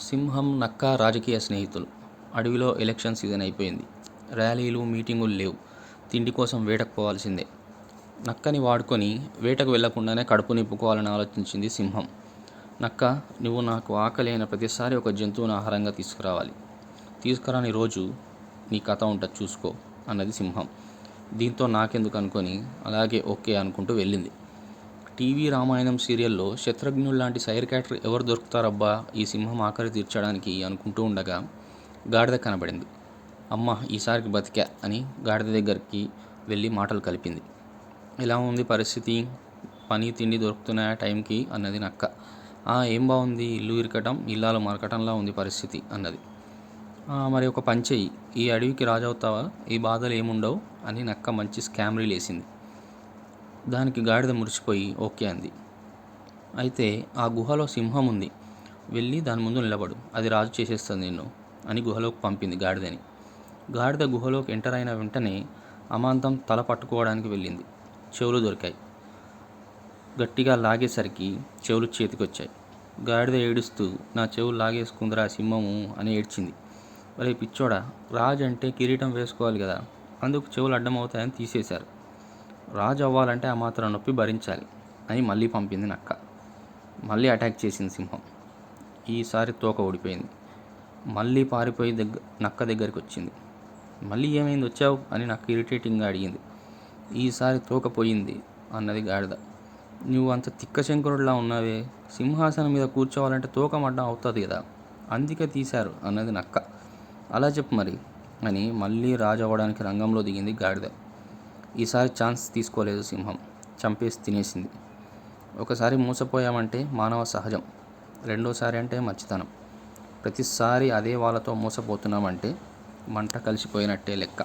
సింహం, నక్క రాజకీయ స్నేహితులు. అడవిలో ఎలక్షన్ సీజన్ అయిపోయింది. ర్యాలీలు, మీటింగులు లేవు. తిండి కోసం వేటకు పోవాల్సిందే. నక్కని వాడుకొని వేటకు వెళ్లకుండానే కడుపు నింపుకోవాలని ఆలోచించింది సింహం. నక్క, నువ్వు నాకు ఆకలి అయిన ప్రతిసారి ఒక జంతువుని ఆహారంగా తీసుకురావాలి. తీసుకురాని రోజు నీ కథ ఉంటుంది చూసుకో అన్నది సింహం. దీంతో నాకెందుకు అనుకొని అలాగే ఓకే అనుకుంటూ వెళ్ళింది. టీవీ రామాయణం సీరియల్లో శత్రుఘ్నుడు లాంటి సైడ్ క్యారెక్టర్ ఎవరు దొరుకుతారబ్బా ఈ సింహం ఆకలి తీర్చడానికి అనుకుంటూ ఉండగా గాడిద కనబడింది. అమ్మ, ఈసారికి బతికా అని గాడిద దగ్గరికి వెళ్ళి మాటలు కలిపింది. ఎలా ఉంది పరిస్థితి? పని తిండి దొరుకుతున్నాయా టైంకి అన్నది నక్క. ఏం బాగుంది, ఇల్లు ఇరకటం ఇల్లాలు మరకటంలా ఉంది పరిస్థితి అన్నది. మరి ఒక పని చెయ్యి, ఈ అడవికి రాజవుతావా, ఈ బాధలు ఏముండవు అని నక్క మంచి స్కామ్రీ లేసింది. దానికి గాడిద మురిసిపోయి ఓకే అంది. అయితే ఆ గుహలో సింహం ఉంది, వెళ్ళి దాని ముందు నిలబడు, అది రాజు చేసేస్తుంది నిన్ను అని గుహలోకి పంపింది గాడిదని. గాడిద గుహలోకి ఎంటర్ అయిన వెంటనే అమాంతం తల పట్టుకోవడానికి వెళ్ళింది. చెవులు దొరికాయి. గట్టిగా లాగేసరికి చెవులు చేతికొచ్చాయి. గాడిద ఏడుస్తూ, నా చెవులు లాగేసుకుందిరా సింహము అని ఏడ్చింది. ఒరే పిచ్చోడా, రాజు అంటే కిరీటం వేసుకోవాలి కదా, అందుకు చెవులు అడ్డమవుతాయని తీసేశారు. రాజు అవ్వాలంటే ఆ మాత్రం నొప్పి భరించాలి అని మళ్ళీ పంపింది నక్క. మళ్ళీ అటాక్ చేసింది సింహం. ఈసారి తోక ఊడిపోయింది. మళ్ళీ పారిపోయి నక్క దగ్గరికి వచ్చింది. మళ్ళీ ఏమైంది, వచ్చావు అని నక్క ఇరిటేటింగ్గా అడిగింది. ఈసారి తోక పోయింది అన్నది గాడిద. నువ్వు అంత తిక్కశంకరుడిలా ఉన్నావే, సింహాసనం మీద కూర్చోవాలంటే తోక మడ్డం అవుతుంది కదా, అందుకే తీశారు అన్నది నక్క. అలా చెప్పు మరి అని మళ్ళీ రాజు అవ్వడానికి రంగంలో దిగింది గాడిద. ఈసారి ఛాన్స్ తీసుకోలేదు సింహం, చంపేసి తినేసింది. ఒకసారి మోసపోయామంటే మానవ సహజం, రెండోసారి అంటే మంచితనం, ప్రతిసారి అదే వాళ్ళతో మోసపోతున్నామంటే మంట కలిసిపోయినట్టే లెక్క.